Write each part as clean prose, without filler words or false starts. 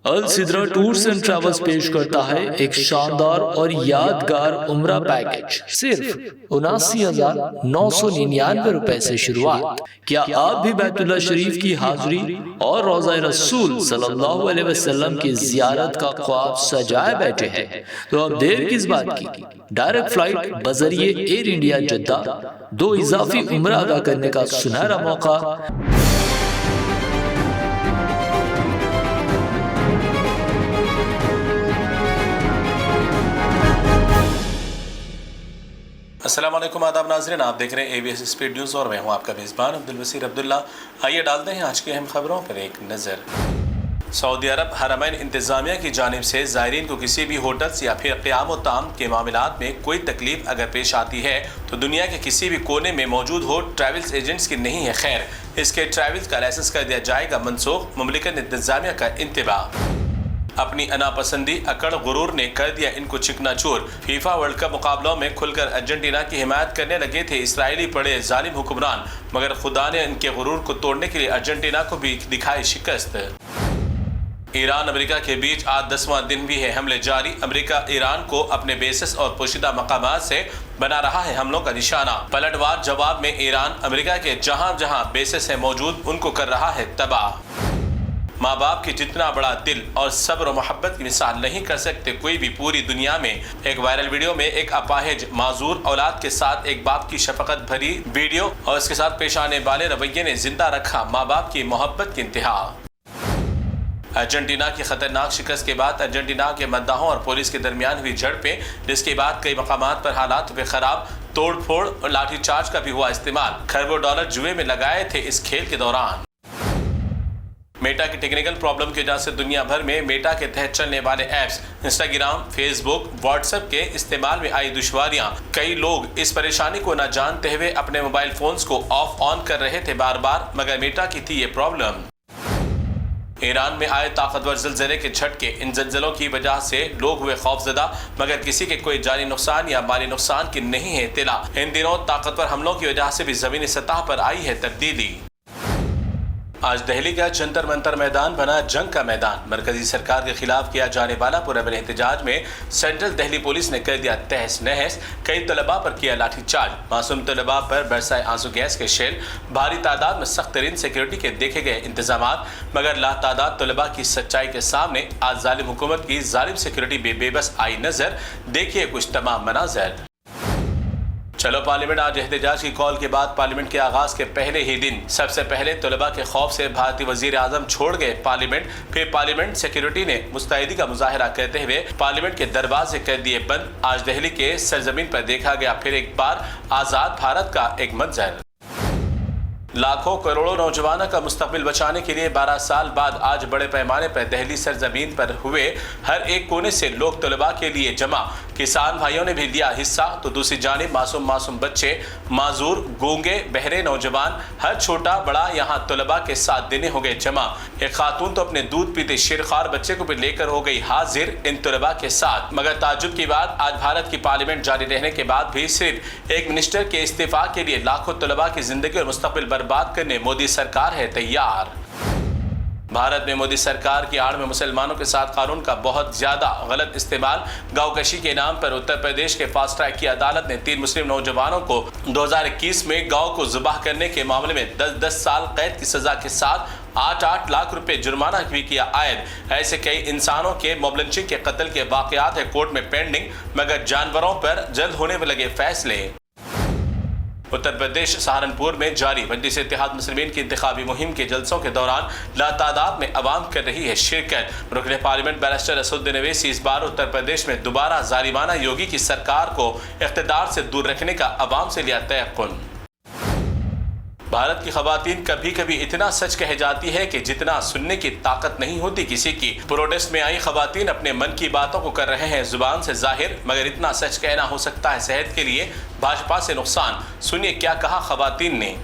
السدرا tours and travels پیش کرتا ہے ایک شاندار اور یادگار عمرہ پیکج صرف 79,999 روپے سے شروعات۔ کیا آپ بھی بیت اللہ شریف کی حاضری اور روضہ رسول صلی اللہ علیہ وسلم کی زیارت کا خواب سجائے بیٹھے ہیں؟ تو اب دیر کس بات کی؟ ڈائریکٹ فلائٹ بذریعے ایئر انڈیا جدہ 2 اضافی عمرہ ادا کرنے کا سنہرا موقع۔ السلام علیکم، آداب ناظرین، آپ دیکھ رہے ہیں ABS اسپیڈ نیوز اور میں ہوں آپ کا میزبان عبدالبصیر عبداللہ۔ آئیے ڈالتے ہیں آج کی اہم خبروں پر ایک نظر۔ سعودی عرب حرمین انتظامیہ کی جانب سے زائرین کو کسی بھی ہوٹلز یا پھر قیام و طعام کے معاملات میں کوئی تکلیف اگر پیش آتی ہے تو دنیا کے کسی بھی کونے میں موجود ہو ٹریولز ایجنٹس کی نہیں ہے خیر، اس کے ٹریولز کا لائسنس کر دیا جائے گا منسوخ، مملکت انتظامیہ کا انتباہ۔ اپنی انا پسندی اکڑ غرور نے کر دیا ان کو چکنا چور۔ فیفا ورلڈ کپ مقابلوں میں کھل کر ارجنٹینا کی حمایت کرنے لگے تھے اسرائیلی بڑے ظالم حکمران، مگر خدا نے ان کے غرور کو توڑنے کے لیے ارجنٹینا کو بھی دکھائی شکست۔ ایران امریکہ کے بیچ آج 10واں دن بھی ہے حملے جاری۔ امریکہ ایران کو اپنے بیسز اور پوشیدہ مقامات سے بنا رہا ہے حملوں کا نشانہ۔ پلٹوار جواب میں ایران امریکہ کے جہاں جہاں بیسز ہیں موجود ان کو کر رہا ہے تباہ۔ ماں باپ کی جتنا بڑا دل اور صبر و محبت کی مثال نہیں کر سکتے کوئی بھی پوری دنیا میں۔ ایک وائرل ویڈیو میں ایک اپاہج معذور اولاد کے ساتھ ایک باپ کی شفقت بھری ویڈیو اور اس کے ساتھ پیش آنے والے رویے نے زندہ رکھا ماں باپ کی محبت کی انتہا۔ ارجنٹینا کی خطرناک شکست کے بعد ارجنٹینا کے مداحوں اور پولیس کے درمیان ہوئی جھڑپیں، جس کے بعد کئی مقامات پر حالات ہوئے خراب، توڑ پھوڑ اور لاٹھی چارج کا بھی ہوا استعمال۔ کھربوں ڈالر جوئے میں لگائے تھے اس کھیل کے دوران۔ میٹا کی ٹیکنیکل پرابلم کی وجہ سے دنیا بھر میں میٹا کے تحت چلنے والے ایپس انسٹاگرام، فیس بک، واٹس ایپ کے استعمال میں آئی دشواریاں۔ کئی لوگ اس پریشانی کو نہ جانتے ہوئے اپنے موبائل فونز کو آف آن کر رہے تھے بار بار، مگر میٹا کی تھی یہ پرابلم۔ ایران میں آئے طاقتور زلزلے کے جھٹکے، ان زلزلوں کی وجہ سے لوگ ہوئے خوفزدہ، مگر کسی کے کوئی جانی نقصان یا مالی نقصان کی نہیں ہے اطلاع۔ ان دنوں طاقتور حملوں کی وجہ سے بھی زمینی سطح پر آئی ہے تبدیلی۔ آج دہلی کا جنتر منتر میدان بنا جنگ کا میدان۔ مرکزی سرکار کے خلاف کیا جانے والا پرامن احتجاج میں سینٹرل دہلی پولیس نے کر دیا تہس نہس، کئی طلباء پر کیا لاٹھی چارج، معصوم طلباء پر برسائے آنسو گیس کے شیل، بھاری تعداد میں سخت ترین سیکیورٹی کے دیکھے گئے انتظامات، مگر لاتعداد طلباء کی سچائی کے سامنے آج ظالم حکومت کی ظالم سیکیورٹی بھی بے بس آئی نظر۔ دیکھیے کچھ تمام مناظر۔ چلو پارلیمنٹ آج احتجاج کی کال کے بعد پارلیمنٹ کے آغاز کے پہلے ہی دن سب سے پہلے طلباء کے خوف سے بھارتی وزیر اعظم چھوڑ گئے پارلیمنٹ، پھر پارلیمنٹ سیکیورٹی نے مستعدی کا مظاہرہ کرتے ہوئے پارلیمنٹ کے دروازے کر دیے بند۔ آج دہلی کے سرزمین پر دیکھا گیا پھر ایک بار آزاد بھارت کا ایک منظر۔ لاکھوں کروڑوں نوجوانوں کا مستقبل بچانے کے لیے 12 سال بعد آج بڑے پیمانے پر دہلی سرزمین پر ہوئے، ہر ایک کونے سے لوگ طلباء کے لیے جمع، کسان بھائیوں نے بھی لیا حصہ، تو دوسری جانب معصوم بچے، معذور، گونگے، بہرے نوجوان، ہر چھوٹا بڑا یہاں طلباء کے ساتھ دینے ہو گئے جمع۔ ایک خاتون تو اپنے دودھ پیتے شیرخوار بچے کو بھی لے کر ہو گئی حاضر ان طلباء کے ساتھ، مگر تعجب کی بات آج بھارت کی پارلیمنٹ جاری رہنے کے بعد بھی صرف ایک منسٹر کے استعفا کے لیے لاکھوں طلباء کی زندگی اور مستقبل برباد کرنے مودی سرکار ہے تیار۔ بھارت میں مودی سرکار کی آڑ میں مسلمانوں کے ساتھ قانون کا بہت زیادہ غلط استعمال، گاؤں کشی کے نام پر اتر پردیش کے فاسٹ ٹریک کی عدالت نے 3 مسلم نوجوانوں کو 2021 میں گاؤں کو ذبح کرنے کے معاملے میں 10 سال قید کی سزا کے ساتھ 8 لاکھ روپے جرمانہ بھی کیا عائد۔ ایسے کئی انسانوں کے موب لنچنگ کے قتل کے واقعات ہے کورٹ میں پینڈنگ، مگر جانوروں پر جلد ہونے میں لگے فیصلے۔ اتر پردیش سہارنپور میں جاری مجلس اتحاد مسلمین کی انتخابی مہم کے جلسوں کے دوران لاتعداد میں عوام کر رہی ہے شرکت۔ رکن پارلیمنٹ بیرسٹر اسدالدین اویسی اس بار اتر پردیش میں دوبارہ ظالمانہ یوگی کی سرکار کو اقتدار سے دور رکھنے کا عوام سے لیا تیقن۔ بھارت کی خواتین کبھی کبھی اتنا سچ کہہ جاتی ہے کہ جتنا سننے کی طاقت نہیں ہوتی کسی کی۔ پروٹیسٹ میں آئی خواتین اپنے من کی باتوں کو کر رہے ہیں زبان سے ظاہر، مگر اتنا سچ کہنا ہو سکتا ہے صحت کے لیے بھاجپا سے نقصان۔ سنیے کیا کہا خواتین نے۔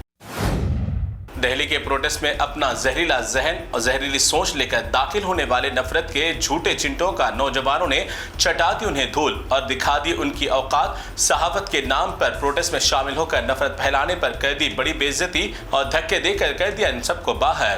دہلی کے پروٹیسٹ میں اپنا زہریلا ذہن اور زہریلی سوچ لے کر داخل ہونے والے نفرت کے جھوٹے چنٹوں کا نوجوانوں نے چٹا دی انہیں دھول اور دکھا دی ان کی اوقات۔ صحافت کے نام پر پروٹیسٹ میں شامل ہو کر نفرت پھیلانے پر کر دی بڑی بے عزتی اور دھکے دے کر دیا ان سب کو باہر۔